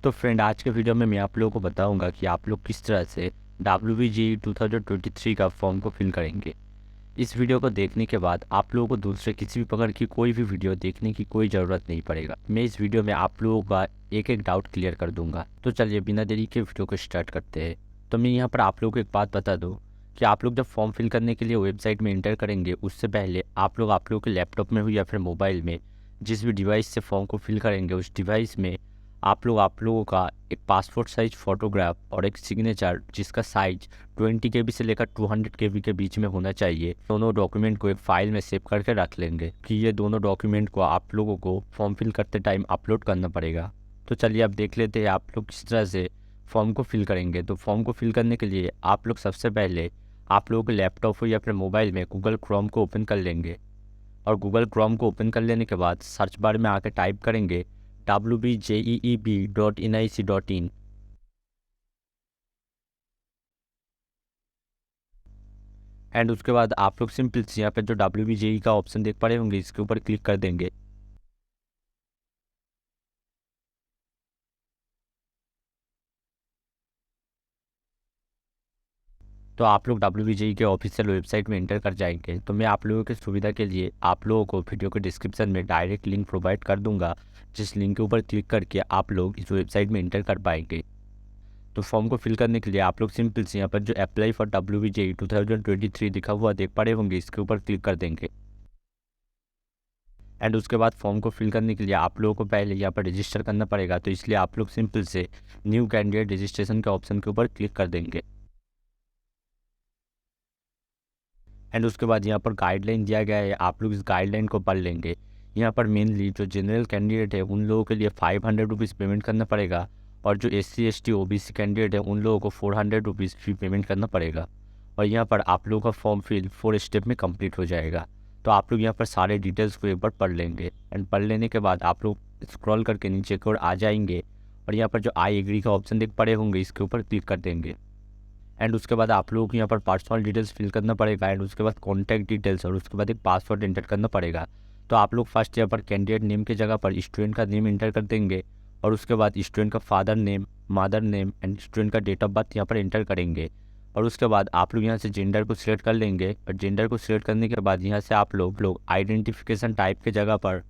तो फ्रेंड, आज के वीडियो में मैं आप लोगों को बताऊंगा कि आप लोग किस तरह से WBGE 2023 का फॉर्म को फिल करेंगे। इस वीडियो को देखने के बाद आप लोगों को दूसरे किसी भी प्रकार की कोई भी वीडियो देखने की कोई ज़रूरत नहीं पड़ेगा। मैं इस वीडियो में आप लोगों का एक एक डाउट क्लियर कर दूंगा। तो चलिए बिना देरी के वीडियो को स्टार्ट करते हैं। तो मैं यहाँ पर आप लोगों को एक बात बता दूँ कि आप लोग जब फॉर्म फिल करने के लिए वेबसाइट में इंटर करेंगे, उससे पहले आप लोगों के लैपटॉप में हो या फिर मोबाइल में जिस भी डिवाइस से फॉर्म को फिल करेंगे, उस डिवाइस में आप लोगों का एक पासपोर्ट साइज फ़ोटोग्राफ और एक सिग्नेचर जिसका साइज 20 KB से लेकर 200 KB के बीच में होना चाहिए। दोनों डॉक्यूमेंट को एक फाइल में सेव करके रख लेंगे कि ये दोनों डॉक्यूमेंट को आप लोगों को फॉर्म फिल करते टाइम अपलोड करना पड़ेगा। तो चलिए अब देख लेते हैं आप लोग किस तरह से फॉर्म को फिल करेंगे। तो फॉर्म को फिल करने के लिए आप लोग सबसे पहले आप लोगों के लैपटॉप हो या फिर मोबाइल में गूगल क्रोम को ओपन कर लेंगे और गूगल क्रोम को ओपन कर लेने के बाद सर्च बार में आकर टाइप करेंगे wbjeeb.nic.in एंड उसके बाद आप लोग सिंपल से यहाँ पे जो WBJE का ऑप्शन देख पा रहे होंगे, इसके ऊपर क्लिक कर देंगे। तो आप लोग WBJE के ऑफिशियल वेबसाइट में एंटर कर जाएंगे। तो मैं आप लोगों की सुविधा के लिए आप लोगों को वीडियो के डिस्क्रिप्शन में डायरेक्ट लिंक प्रोवाइड कर दूंगा, जिस लिंक के ऊपर क्लिक करके आप लोग इस वेबसाइट में एंटर कर पाएंगे। तो फॉर्म को फिल करने के लिए आप लोग सिंपल से यहाँ पर जो अप्लाई फॉर WBJE 2023 लिखा हुआ देख पा रहे होंगे, इसके ऊपर क्लिक कर देंगे। एंड उसके बाद फॉर्म को फिल करने के लिए आप लोगों को पहले यहाँ पर रजिस्टर करना पड़ेगा। तो इसलिए आप लोग सिंपल से न्यू कैंडिडेट रजिस्ट्रेशन के ऑप्शन के ऊपर क्लिक कर देंगे। एंड उसके बाद यहाँ पर गाइडलाइन दिया गया है, आप लोग इस गाइडलाइन को पढ़ लेंगे। यहाँ पर मेनली जो जनरल कैंडिडेट है उन लोगों के लिए 500 रुपीज़ पेमेंट करना पड़ेगा और जो SC ST OBC कैंडिडेट है उन लोगों को 400 रुपीज़ फी पेमेंट करना पड़ेगा। और यहाँ पर आप लोगों का फॉर्म फिल 4 स्टेप में कंप्लीट हो जाएगा। तो आप लोग यहाँ पर सारे डिटेल्स को एक बार पढ़ लेंगे एंड पढ़ लेने के बाद आप लोग स्क्रॉल करके नीचे की ओर आ जाएंगे और यहाँ पर जो आई एग्री का ऑप्शन देख पड़े होंगे, इसके ऊपर क्लिक कर देंगे। एंड उसके बाद आप लोगों को यहाँ पर पर्सनल डिटेल्स फिल करना पड़ेगा एंड उसके बाद कॉन्टैक्ट डिटेल्स और उसके बाद एक पासवर्ड एंटर करना पड़ेगा। तो आप लोग फर्स्ट यहाँ पर कैंडिडेट नेम की जगह पर स्टूडेंट का नेम एंटर कर देंगे और उसके बाद स्टूडेंट का father name, mother name and student का डेट ऑफ बर्थ यहाँ पर एंटर करेंगे। और उसके बाद आप लोग यहाँ से जेंडर को सिलेक्ट कर लेंगे और जेंडर को सिलेक्ट करने के बाद यहाँ से आप लोग आइडेंटिफिकेशन टाइप की जगह पर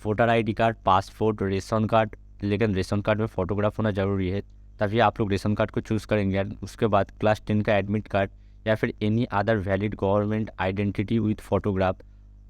voter ID card, passport, ration card, लेकिन रेशन कार्ड में फ़ोटोग्राफ होना ज़रूरी है, तभी आप लोग रेशन कार्ड को चूज़ करेंगे। और उसके बाद क्लास 10 का एडमिट कार्ड या फिर any other valid government identity with photograph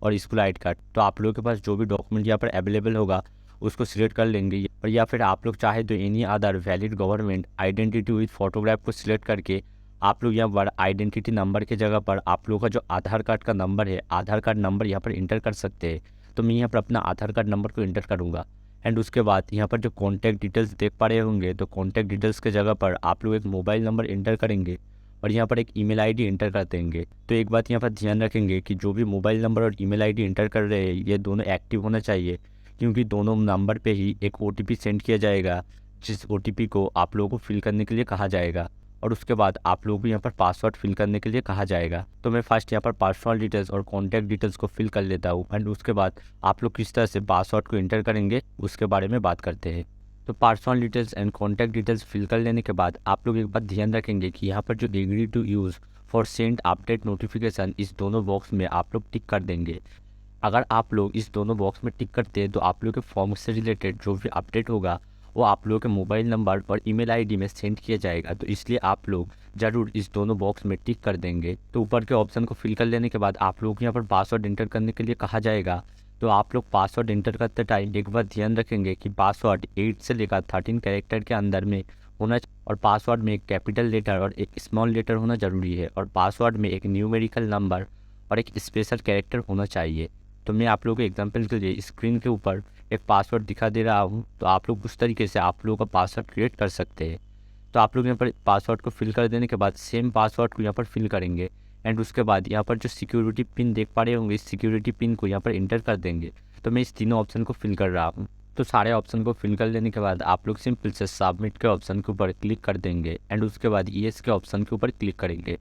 और स्कूल ID कार्ड। तो आप लोगों के पास जो भी डॉक्यूमेंट यहाँ पर अवेलेबल होगा उसको सिलेक्ट कर लेंगे। और या फिर आप लोग चाहे तो any other valid government identity with photograph को सिलेक्ट करके आप लोग यहाँ पर आइडेंटिटी नंबर की जगह पर आप लोगों का जो आधार कार्ड का नंबर है, आधार कार्ड नंबर यहाँ पर इंटर कर सकते हैं। तो मैं यहाँ पर अपना आधार कार्ड नंबर को इंटर करूँगा। एंड उसके बाद यहाँ पर जो कॉन्टैक्ट डिटेल्स देख पा रहे होंगे, तो कॉन्टैक्ट डिटेल्स के जगह पर आप लोग एक मोबाइल नंबर इंटर करेंगे और यहाँ पर एक ईमेल आईडी इंटर कर देंगे। तो एक बात यहाँ पर ध्यान रखेंगे कि जो भी मोबाइल नंबर और ईमेल आईडी इंटर कर रहे हैं, ये दोनों एक्टिव होना चाहिए, क्योंकि दोनों नंबर पे ही एक OTP सेंड किया जाएगा, जिस OTP को आप लोगों को फिल करने के लिए कहा जाएगा। और उसके बाद आप लोग को यहाँ पर पासवर्ड फिल करने के लिए कहा जाएगा। तो मैं फर्स्ट यहाँ पर पर्सनल डिटेल्स और कॉन्टैक्ट डिटेल्स को फिल कर लेता हूँ एंड उसके बाद आप लोग किस तरह से पासवर्ड को इंटर करेंगे उसके बारे में बात करते हैं। तो personal details and contact details fill कर लेने के बाद आप लोग एक बात ध्यान रखेंगे कि यहाँ पर जो agree to use for send update notification, इस दोनों बॉक्स में आप लोग टिक कर देंगे। अगर आप लोग इस दोनों बॉक्स में टिक करते हैं तो आप लोग के फॉर्म से रिलेटेड जो भी अपडेट होगा वो आप लोगों के मोबाइल नंबर और ईमेल आईडी में सेंड किया जाएगा। तो इसलिए आप लोग ज़रूर इस दोनों बॉक्स में टिक कर देंगे। तो ऊपर के ऑप्शन को फिल कर लेने के बाद आप लोग यहाँ पर पासवर्ड इंटर करने के लिए कहा जाएगा। तो आप लोग पासवर्ड इंटर करते टाइम एक बार ध्यान रखेंगे कि पासवर्ड 8 से लेकर 13 कैरेक्टर के अंदर में होना और पासवर्ड में एक कैपिटल लेटर और एक स्मॉल लेटर होना ज़रूरी है और पासवर्ड में एक न्यूमेरिकल नंबर और एक स्पेशल कैरेक्टर होना चाहिए। तो मैं आप लोगों को एग्जांपल के लिए स्क्रीन के ऊपर एक पासवर्ड दिखा दे रहा हूँ, तो आप लोग उस तरीके से आप लोगों का पासवर्ड क्रिएट कर सकते हैं। तो आप लोग यहाँ पर पासवर्ड को फिल कर देने के बाद सेम पासवर्ड को यहाँ पर फिल करेंगे एंड उसके बाद यहाँ पर जो सिक्योरिटी पिन देख पा रहे होंगे, इस सिक्योरिटी पिन को यहाँ पर इंटर कर देंगे। तो मैं इस तीनों ऑप्शन को फिल कर रहा हूँ। तो सारे ऑप्शन को फिल कर लेने के बाद आप लोग सिंपल से सबमिट के ऑप्शन के ऊपर क्लिक कर देंगे एंड उसके बाद येस के ऑप्शन के ऊपर क्लिक करेंगे।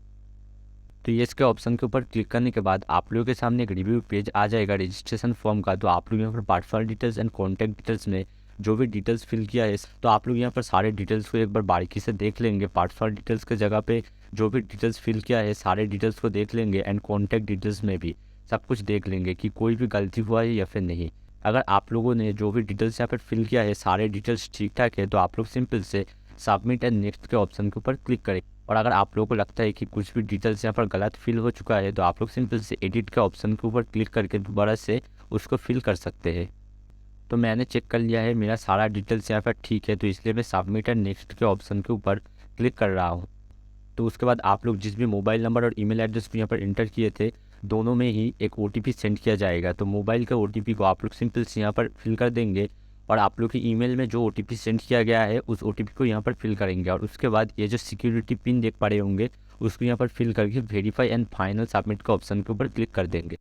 तो ये इसके ऑप्शन के ऊपर क्लिक करने के बाद आप लोगों के सामने एक रिव्यू पेज आ जाएगा रजिस्ट्रेशन फॉर्म का। तो आप लोग यहाँ पर personal details and contact details में जो भी डिटेल्स फिल किया है, तो आप लोग यहाँ पर सारे डिटेल्स को एक बार बारीकी से देख लेंगे। पर्सनल डिटेल्स के जगह पे जो भी डिटेल्स फिल किया है सारे डिटेल्स को देख लेंगे, एंड कॉन्टैक्ट डिटेल्स में भी सब कुछ देख लेंगे कि कोई भी गलती हुआ है या फिर नहीं। अगर आप लोगों ने जो भी डिटेल्स यहाँ पर फिल किया है सारे डिटेल्स ठीक ठाक है, तो आप लोग सिंपल से सबमिट एंड नेक्स्ट के ऑप्शन के ऊपर क्लिक करें। और अगर आप लोगों को लगता है कि कुछ भी डिटेल्स यहाँ पर गलत फिल हो चुका है, तो आप लोग सिंपल से एडिट के ऑप्शन के ऊपर क्लिक करके दोबारा से उसको फिल कर सकते हैं। तो मैंने चेक कर लिया है मेरा सारा डिटेल्स यहाँ पर ठीक है, तो इसलिए मैं सबमिट एंड नेक्स्ट के ऑप्शन के ऊपर क्लिक कर रहा हूँ। तो उसके बाद आप लोग जिस भी मोबाइल नंबर और ईमेल एड्रेस को यहाँ पर इंटर किए थे, दोनों में ही एक OTP सेंड किया जाएगा। तो मोबाइल का OTP को आप लोग सिंपल से यहाँ पर फिल कर देंगे, और आप लोग की ईमेल में जो OTP सेंड किया गया है उस OTP को यहाँ पर फिल करेंगे। और उसके बाद ये जो सिक्योरिटी पिन देख पा रहे होंगे उसको यहाँ पर फिल करके वेरीफाई एंड फाइनल सबमिट का ऑप्शन के ऊपर क्लिक कर देंगे।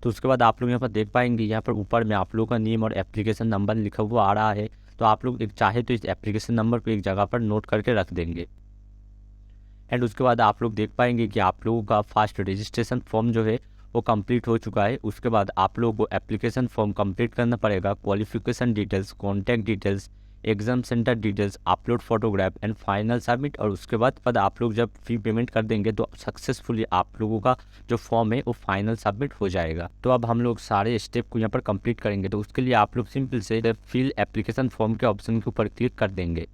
तो उसके बाद आप लोग यहाँ पर देख पाएंगे यहाँ पर ऊपर में आप लोगों का नेम और एप्लीकेशन नंबर लिखा हुआ आ रहा है। तो आप लोग एक चाहे तो इस एप्लीकेशन नंबर को एक जगह पर नोट करके रख देंगे। एंड उसके बाद आप लोग देख पाएंगे कि आप लोगों का फर्स्ट रजिस्ट्रेशन फॉर्म जो है वो कंप्लीट हो चुका है। उसके बाद आप लोगों को एप्लीकेशन फॉर्म कंप्लीट करना पड़ेगा, qualification details, contact details, exam centre details, upload photograph and final submit. और उसके बाद आप लोग जब फी पेमेंट कर देंगे तो सक्सेसफुली आप लोगों का जो फॉर्म है वो फाइनल सबमिट हो जाएगा। तो अब हम लोग सारे स्टेप को यहाँ पर कंप्लीट करेंगे। तो उसके लिए आप लोग सिंपल से फिल एप्लीकेशन फॉर्म के ऑप्शन के ऊपर क्लिक कर देंगे।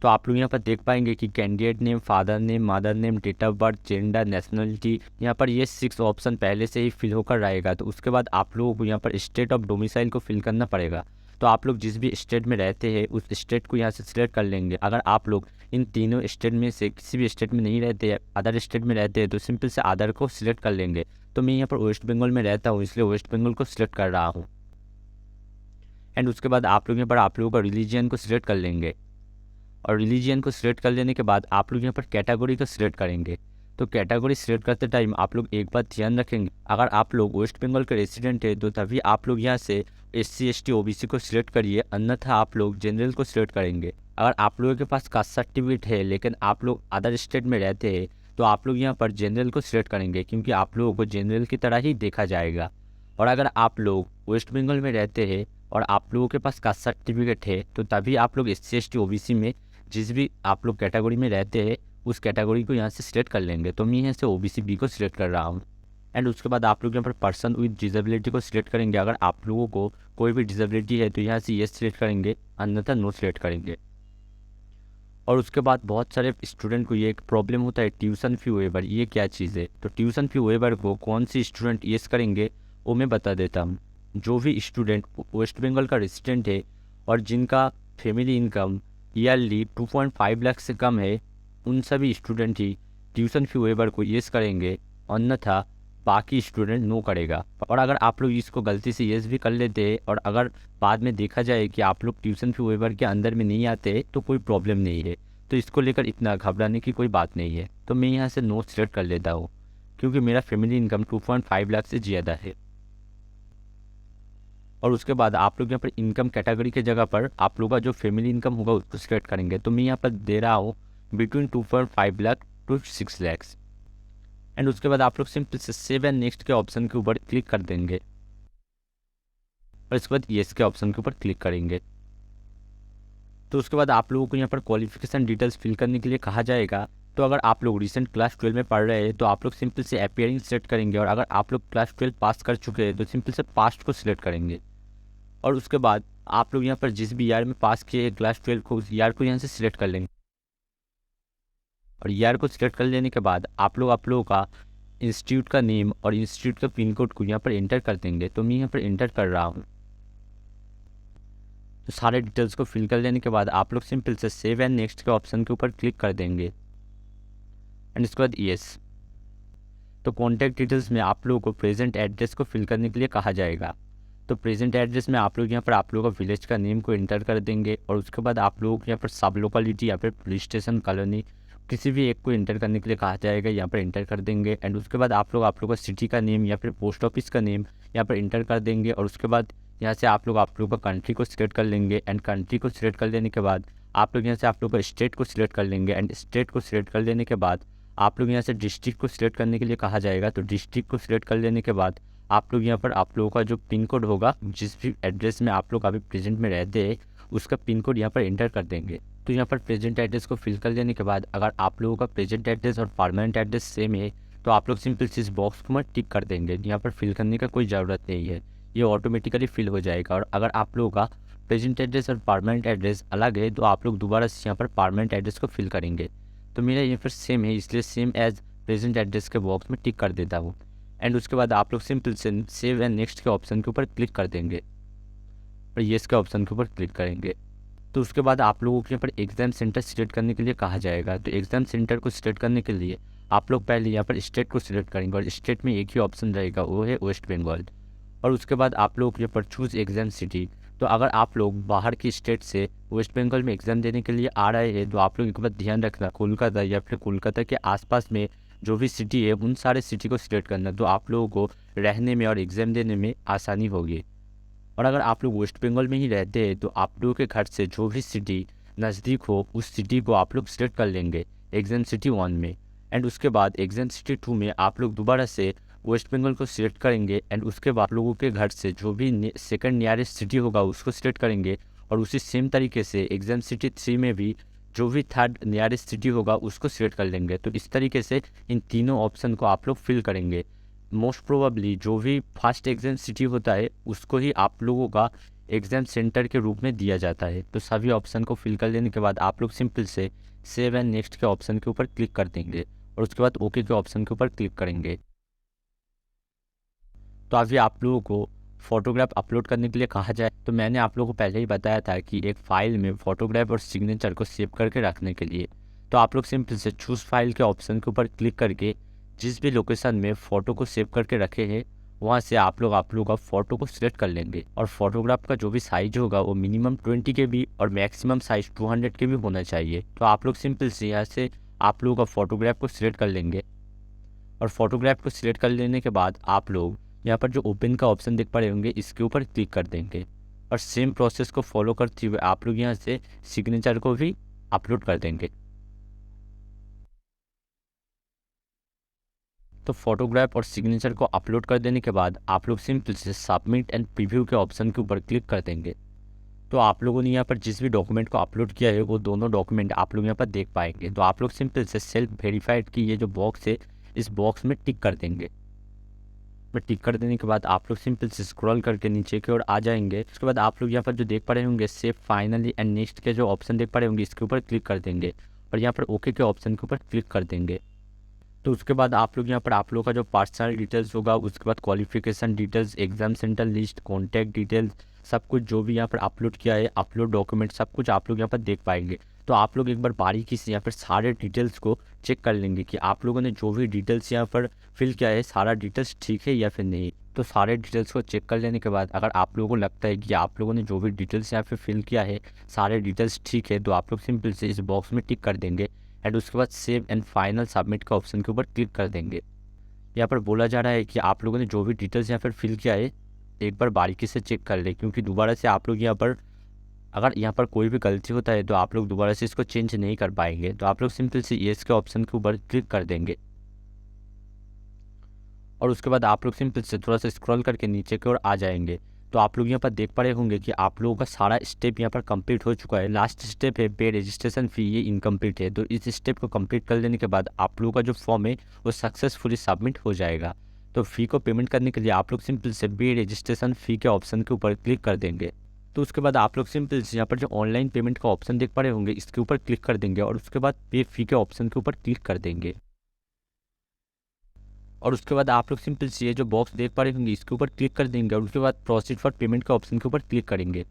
तो आप लोग यहाँ पर देख पाएंगे कि candidate name, father name, mother name, date of birth, gender, nationality, यहाँ पर ये 6 ऑप्शन पहले से ही फिल होकर रहेगा। तो उसके बाद आप लोगों को यहाँ पर स्टेट ऑफ डोमिसाइल को फिल करना पड़ेगा। तो आप लोग जिस भी स्टेट में रहते हैं उस स्टेट को यहाँ से सिलेक्ट कर लेंगे। अगर आप लोग इन तीनों स्टेट में से किसी भी स्टेट में नहीं रहते, अदर स्टेट में रहते हैं, तो सिंपल से अदर को सिलेक्ट कर लेंगे। तो मैं यहाँ पर वेस्ट बंगाल में रहता हूँ इसलिए वेस्ट बंगाल को सिलेक्ट कर रहा हूँ। एंड उसके बाद आप लोग यहाँ पर आप लोगों का रिलीजियन को सिलेक्ट कर लेंगे। और रिलीजियन को सिलेक्ट कर लेने के बाद आप लोग यहाँ पर कैटेगरी को सिलेक्ट करेंगे। तो कैटेगरी सिलेक्ट करते टाइम आप लोग एक बात ध्यान रखेंगे, अगर आप लोग वेस्ट बंगाल के रेसिडेंट है तो तभी आप लोग यहाँ से SC ST OBC को सिलेक्ट करिए, अन्यथा आप लोग जनरल को सिलेक्ट करेंगे। अगर आप लोगों के पास कास्ट सर्टिफिकेट है लेकिन आप लोग अदर स्टेट में रहते हैं तो आप लोग यहाँ पर जनरल को सिलेक्ट करेंगे, क्योंकि आप लोगों को जनरल की तरह ही देखा जाएगा। और अगर आप लोग वेस्ट बंगाल में रहते हैं और आप लोगों के पास कास्ट सर्टिफिकेट है तो तभी आप लोग SC ST OBC में जिस भी आप लोग कैटेगरी में रहते हैं उस कैटेगरी को यहाँ से सिलेक्ट कर लेंगे। तो मैं यहाँ से OBC B को सिलेक्ट कर रहा हूँ। एंड उसके बाद आप लोग यहाँ पर पर्सन विद डिसेबिलिटी को सिलेक्ट करेंगे। अगर आप लोगों को कोई भी डिसेबिलिटी है तो यहाँ से येस सिलेक्ट करेंगे, अन्यथा नो सिलेक्ट करेंगे। और उसके बाद बहुत सारे स्टूडेंट को ये एक प्रॉब्लम होता है, ट्यूशन फ़ी वेवर, ये क्या चीज़ है। तो ट्यूशन फ़ी वेवर को कौन सी स्टूडेंट येस करेंगे वो मैं बता देता हूँ। जो भी स्टूडेंट वेस्ट बंगाल का रेसिडेंट है और जिनका फैमिली इनकम ईयरली 2.5 लाख से कम है, उन सभी स्टूडेंट ही ट्यूशन फ़ी वेवर को येस करेंगे, अन्यथा बाकी स्टूडेंट नो करेगा। और अगर आप लोग इसको गलती से येस भी कर लेते हैं और अगर बाद में देखा जाए कि आप लोग ट्यूशन फ़ी वेवर के अंदर में नहीं आते तो कोई प्रॉब्लम नहीं है। तो इसको लेकर इतना घबराने की कोई बात नहीं है। तो मैं यहाँ से नो सिलेक्ट कर लेता हूँ, क्योंकि मेरा फैमिली इनकम 2.5 लाख से ज़्यादा है। और उसके बाद आप लोग यहाँ पर इनकम कैटेगरी के जगह पर आप लोग का जो फैमिली इनकम होगा उसको सिलेक्ट करेंगे। तो मैं यहाँ पर दे रहा हूँ between 2.5 lakh to 6 lakhs. And उसके बाद आप लोग सिंपल से सेव एंड नेक्स्ट के ऑप्शन के ऊपर क्लिक कर देंगे और इसके बाद येस के ऑप्शन के ऊपर क्लिक करेंगे। तो उसके बाद आप लोगों को यहाँ पर क्वालिफिकेशन डिटेल्स फिल करने के लिए कहा जाएगा। तो अगर आप लोग रिसेंट क्लास 12 में पढ़ रहे हैं तो आप लोग सिंपल से अपीयरिंग सेलेक्ट करेंगे, और अगर आप लोग क्लास 12 पास कर चुके हैं तो सिंपल से पास्ट को सिलेक्ट करेंगे। और उसके बाद आप लोग यहाँ पर जिस भी ईयर में पास किए क्लास 12 को, उस ईयर को यहाँ से सिलेक्ट कर लेंगे। और ईयर को सिलेक्ट कर लेने के बाद आप लोगों का इंस्टीट्यूट का नेम और इंस्टीट्यूट का पिन कोड को यहाँ पर एंटर कर देंगे। तो मैं यहाँ पर एंटर कर रहा हूँ। तो सारे डिटेल्स को फिल कर लेने के बाद आप लोग सिंपल से सेव एंड नेक्स्ट के ऑप्शन के ऊपर क्लिक कर देंगे एंड इसके बाद येस। तो कॉन्टैक्ट डिटेल्स में आप लोगों को प्रेजेंट एड्रेस को फिल करने के लिए कहा जाएगा। तो प्रेजेंट एड्रेस में आप लोग यहाँ पर आप लोगों का विलेज का नेम को एंटर कर देंगे, और उसके बाद आप लोगों को यहाँ पर सब लोकेलिटी या फिर पुलिस स्टेशन, कॉलोनी, किसी भी एक को एंटर करने के लिए कहा जाएगा, यहाँ पर एंटर कर देंगे। एंड उसके बाद आप लोग का सिटी का नेम या फिर पोस्ट ऑफिस का नेम यहाँ पर एंटर कर देंगे। और उसके बाद यहाँ से आप लोग का कंट्री को सिलेक्ट कर लेंगे एंड कंट्री को सिलेक्ट कर लेने के बाद आप लोग यहाँ से आप लोग का स्टेट को सिलेक्ट कर लेंगे एंड स्टेट को सिलेक्ट कर लेने के बाद आप लोग यहाँ से डिस्ट्रिक्ट को सिलेक्ट करने के लिए कहा जाएगा। तो डिस्ट्रिक्ट को सिलेक्ट कर लेने के बाद आप लोग यहाँ पर आप लोगों का जो पिन कोड होगा, जिस भी एड्रेस में आप लोग अभी प्रेजेंट में रहते हैं उसका पिन कोड यहाँ पर एंटर कर देंगे। तो यहाँ पर प्रेजेंट एड्रेस को फिल कर लेने के बाद अगर आप लोगों का प्रेजेंट एड्रेस और परमानेंट एड्रेस सेम है तो आप लोग सिंपल इस बॉक्स को टिक कर देंगे। यहाँ पर फिल करने का कोई ज़रूरत नहीं है, ये ऑटोमेटिकली फिल हो जाएगा। और अगर आप लोगों का प्रेजेंट एड्रेस और परमानेंट एड्रेस अलग है तो आप लोग दोबारा से यहाँ पर परमानेंट एड्रेस को फिल करेंगे। तो मेरा यहाँ पर सेम है, इसलिए सेम एज प्रेजेंट एड्रेस के बॉक्स में टिक कर देता हूँ। एंड उसके बाद आप लोग सिंपल से सेव एंड नेक्स्ट के ऑप्शन के ऊपर क्लिक कर देंगे और येस के ऑप्शन के ऊपर क्लिक करेंगे। तो उसके बाद आप लोगों के यहाँ पर एग्ज़ाम सेंटर सिलेक्ट करने के लिए कहा जाएगा। तो एग्ज़ाम सेंटर को सिलेक्ट करने के लिए आप लोग पहले यहाँ पर स्टेट को सिलेक्ट करेंगे और स्टेट में एक ही ऑप्शन रहेगा, वो है वेस्ट बंगाल। और उसके बाद आप लोग यहाँ पर चूज़ एग्ज़ाम सिटी। तो अगर आप लोग बाहर की स्टेट से वेस्ट बंगाल में एग्ज़ाम देने के लिए आ रहे हैं तो आप लोग एक बार ध्यान रखना, कोलकाता या फिर कोलकाता के आसपास में जो भी सिटी है उन सारे सिटी को सिलेक्ट करना, तो आप लोगों को रहने में और एग्ज़ाम देने में आसानी होगी। और अगर आप लोग वेस्ट बंगाल में ही रहते हैं तो आप लोगों के घर से जो भी सिटी नज़दीक हो उस सिटी को आप लोग सिलेक्ट कर लेंगे एग्ज़ाम सिटी 1 में। एंड उसके बाद एग्ज़ाम सिटी 2 में आप लोग दोबारा से वेस्ट बंगाल को सिलेक्ट करेंगे एंड उसके बाद लोगों के घर से जो भी सेकंड नियरेस्ट सिटी होगा उसको सिलेक्ट करेंगे। और उसी सेम तरीके से एग्ज़ाम सिटी 3 में भी जो भी थर्ड नियरेस्ट सिटी होगा उसको सिलेक्ट कर लेंगे। तो इस तरीके से इन तीनों ऑप्शन को आप लोग फिल करेंगे। मोस्ट प्रोबेबली जो भी फर्स्ट एग्ज़ाम सिटी होता है उसको ही आप लोगों का एग्ज़ाम सेंटर के रूप में दिया जाता है। तो सभी ऑप्शन को फिल कर लेने के बाद आप लोग सिंपल से सेव एंड नेक्स्ट के ऑप्शन के ऊपर क्लिक कर देंगे और उसके बाद ओके के ऑप्शन के ऊपर क्लिक करेंगे। तो अभी आप लोगों को फ़ोटोग्राफ अपलोड करने के लिए कहा जाए तो मैंने आप लोगों को पहले ही बताया था कि एक फ़ाइल में फ़ोटोग्राफ और सिग्नेचर को सेव करके रखने के लिए तो आप लोग सिंपल से चूज़ फाइल के ऑप्शन के ऊपर क्लिक करके जिस भी लोकेशन में फ़ोटो को सेव करके रखे हैं वहाँ से आप लोग का फ़ोटो को सिलेक्ट कर लेंगे। और फोटोग्राफ का जो भी साइज होगा वो मिनिमम 20 KB और मैक्सिमम साइज 200 KB होना चाहिए। तो आप लोग सिंपल से यहाँ से आप लोगों का फ़ोटोग्राफ को सिलेक्ट कर लेंगे और फोटोग्राफ को सिलेक्ट कर लेने के बाद आप लोग यहाँ पर जो ओपन का ऑप्शन देख पा रहे होंगे इसके ऊपर क्लिक कर देंगे और सेम प्रोसेस को फॉलो करते हुए आप लोग यहाँ से सिग्नेचर को भी अपलोड कर देंगे। तो फोटोग्राफ और सिग्नेचर को अपलोड कर देने के बाद आप लोग सिंपल से सबमिट एंड प्रीव्यू के ऑप्शन के ऊपर क्लिक कर देंगे। तो आप लोगों ने यहाँ पर जिस भी डॉक्यूमेंट को अपलोड किया है वो दोनों डॉक्यूमेंट आप लोग यहाँ पर देख पाएंगे। तो आप लोग सिंपल से सेल्फ वेरीफाइड की ये जो बॉक्स है इस बॉक्स में टिक कर देंगे। में टिक कर देने के बाद आप लोग सिंपल से स्क्रॉल करके नीचे की ओर आ जाएंगे। उसके बाद आप लोग यहाँ पर जो देख पा रहे होंगे सेव फाइनली एंड नेक्स्ट के जो ऑप्शन देख पा रहे होंगे इसके ऊपर क्लिक कर देंगे और यहाँ पर ओके के ऑप्शन के ऊपर क्लिक कर देंगे। तो उसके बाद आप लोग यहाँ पर आप लोग का जो पर्सनल डिटेल्स होगा, उसके बाद qualification details, exam centre list, contact details, सब कुछ जो भी यहाँ पर अपलोड किया है, अपलोड डॉक्यूमेंट सब कुछ आप लोग यहाँ पर देख पाएंगे। तो आप लोग एक बार बारीकी से यहाँ पर सारे डिटेल्स को चेक कर लेंगे कि आप लोगों ने जो भी डिटेल्स यहाँ पर फिल किया है सारा डिटेल्स ठीक है या फिर नहीं। तो सारे डिटेल्स को चेक कर लेने के बाद अगर आप लोगों को लगता है कि आप लोगों ने जो भी डिटेल्स यहाँ पर फिल किया है सारे डिटेल्स ठीक है तो आप लोग सिंपल से इस बॉक्स में टिक कर देंगे एंड उसके बाद सेव एंड फाइनल सबमिट का ऑप्शन के ऊपर क्लिक कर देंगे। यहाँ पर बोला जा रहा है कि आप लोगों ने जो भी डिटेल्स यहाँ पर फिल किया है एक बार बारीकी से चेक कर ले, क्योंकि दोबारा से आप लोग यहाँ पर अगर यहाँ पर कोई भी गलती होता है तो आप लोग दोबारा से इसको चेंज नहीं कर पाएंगे। तो आप लोग सिंपल से येस के ऑप्शन के ऊपर क्लिक कर देंगे और उसके बाद आप लोग सिंपल से थोड़ा सा स्क्रॉल करके नीचे की ओर आ जाएंगे। तो आप लोग यहाँ पर देख पा रहे होंगे कि आप लोगों का सारा स्टेप यहाँ पर कंप्लीट हो चुका है। लास्ट स्टेप है पे रजिस्ट्रेशन फ़ी, ये इनकम्प्लीट है। तो इस स्टेप को कंप्लीट कर लेने के बाद आप लोगों का जो फॉर्म है वो सक्सेसफुली सबमिट हो जाएगा। तो फ़ी को पेमेंट करने के लिए आप लोग सिंपल से पे रजिस्ट्रेशन फ़ी के ऑप्शन के ऊपर क्लिक कर देंगे। तो उसके बाद आप लोग सिंपल से यहाँ पर जो ऑनलाइन पेमेंट का ऑप्शन देख पा रहे होंगे इसके ऊपर क्लिक कर देंगे और उसके बाद पे फ़ी के ऑप्शन के ऊपर क्लिक कर देंगे। और उसके बाद आप लोग सिंपल से ये जो बॉक्स देख पा रहे होंगे इसके ऊपर क्लिक कर देंगे और उसके बाद प्रोसीड फॉर पेमेंट का ऑप्शन के ऊपर क्लिक करेंगे।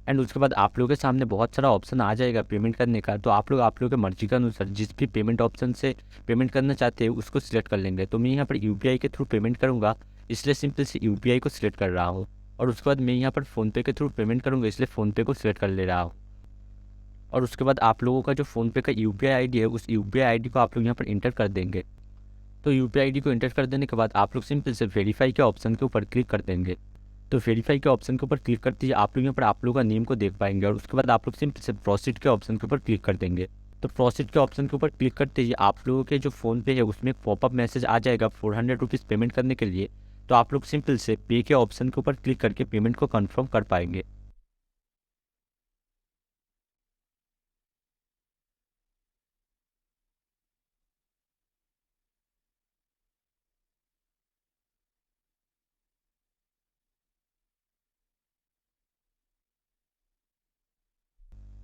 एंड उसके बाद आप लोगों के सामने बहुत सारा ऑप्शन आ जाएगा पेमेंट करने का। तो आप लोग के मर्जी के अनुसार जिस भी पेमेंट ऑप्शन से पेमेंट करना चाहते हैं उसको सिलेक्ट कर लेंगे। तो मैं यहाँ पर यूपीआई के थ्रू पेमेंट करूँगा इसलिए सिंपल से यूपीआई को सिलेक्ट कर रहा हूँ। और उसके बाद मैं यहाँ पर फ़ोनपे के थ्रू पेमेंट करूँगा इसलिए फ़ोनपे को सिलेक्ट कर ले रहा हूँ। और उसके बाद आप लोगों का जो फ़ोनपे का यूपीआई आईडी है उस यूपीआई आईडी को आप लोग यहाँ पर इंटर कर देंगे। तो यूपीआई आईडी को एंटर कर देने के बाद आप लोग सिंपल से वेरीफाई के ऑप्शन के ऊपर क्लिक कर देंगे। तो वेरीफाई के ऑप्शन के ऊपर क्लिक करते ही आप लोग यहाँ पर आप लोगों का नेम को देख पाएंगे और उसके बाद आप लोग सिंपल से प्रोसीड के ऑप्शन के ऊपर क्लिक कर देंगे। तो प्रोसीड के ऑप्शन के ऊपर क्लिक करते ही आप लोगों के जो फ़ोन पे है उसमें एक पॉपअप मैसेज आ जाएगा 400 रुपीज़ पेमेंट करने के लिए। तो आप लोग सिंपल से पे के ऑप्शन के ऊपर क्लिक करके पेमेंट को कन्फर्म कर पाएंगे।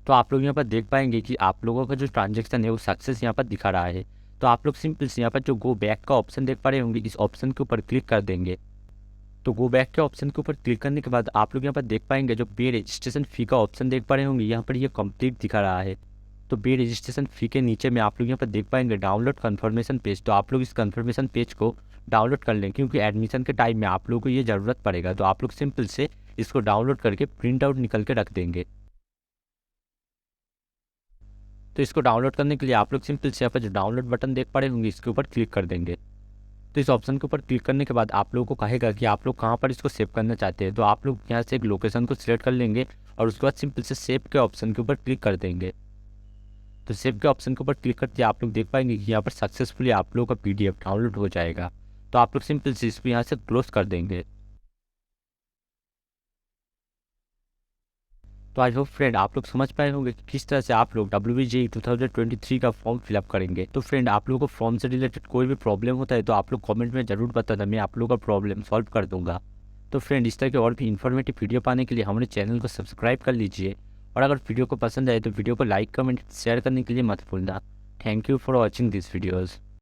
तो आप लोग यहाँ पर देख पाएंगे कि आप लोगों का जो ट्रांजेक्शन है वो सक्सेस यहाँ पर दिखा रहा है। तो आप लोग सिंपल से यहाँ पर जो गो बैक का ऑप्शन देख पा रहे होंगे, इस ऑप्शन के ऊपर क्लिक कर देंगे। तो गो बैक के ऑप्शन के ऊपर क्लिक करने के बाद आप लोग यहाँ पर देख पाएंगे जो पे रजिस्ट्रेशन फ़ी का ऑप्शन देख पा रहे होंगे, यहाँ पर ये कंप्लीट दिखा रहा है। तो पे रजिस्ट्रेशन फ़ी के नीचे में आप लोग यहाँ पर देख पाएंगे डाउनलोड कन्फर्मेशन पेज। तो आप लोग इस कन्फर्मेशन पेज को डाउनलोड कर लें, क्योंकि एडमिशन के टाइम में आप लोगों को ये ज़रूरत पड़ेगा। तो आप लोग सिंपल से इसको डाउनलोड करके प्रिंट आउट निकल के रख देंगे। तो इसको डाउनलोड करने के लिए आप लोग सिंपल से यहाँ पर जो डाउनलोड बटन देख पा रहे होंगे, इसके ऊपर क्लिक कर देंगे। तो इस ऑप्शन के ऊपर क्लिक करने के बाद आप लोगों को कहेगा कि आप लोग कहाँ पर इसको सेव करना चाहते हैं। तो आप लोग यहाँ से एक लोकेशन को सिलेक्ट कर लेंगे और उसके बाद सिंपल से सेव के ऑप्शन के ऊपर क्लिक कर देंगे। तो सेव के ऑप्शन के ऊपर क्लिक करके आप लोग देख पाएंगे कि यहाँ पर सक्सेसफुली आप लोगों का पीडीएफ डाउनलोड हो जाएगा। तो आप लोग सिंपल से इसको यहाँ से क्लोज कर देंगे। तो आई होप फ्रेंड आप लोग समझ पाए होंगे कि किस तरह से आप लोग WBJEE 2023 का फॉर्म फिलअप करेंगे। तो फ्रेंड आप लोगों को फॉर्म से रिलेटेड कोई भी प्रॉब्लम होता है तो आप लोग कमेंट में ज़रूर बताना, मैं आप लोगों का प्रॉब्लम सॉल्व कर दूंगा। तो फ्रेंड इस तरह के और भी इन्फॉर्मेटिव वीडियो पाने के लिए हमारे चैनल को सब्सक्राइब कर लीजिए और अगर वीडियो को पसंद आए तो वीडियो को लाइक कमेंट शेयर करने के लिए मत भूलना। Thank you for watching this videos.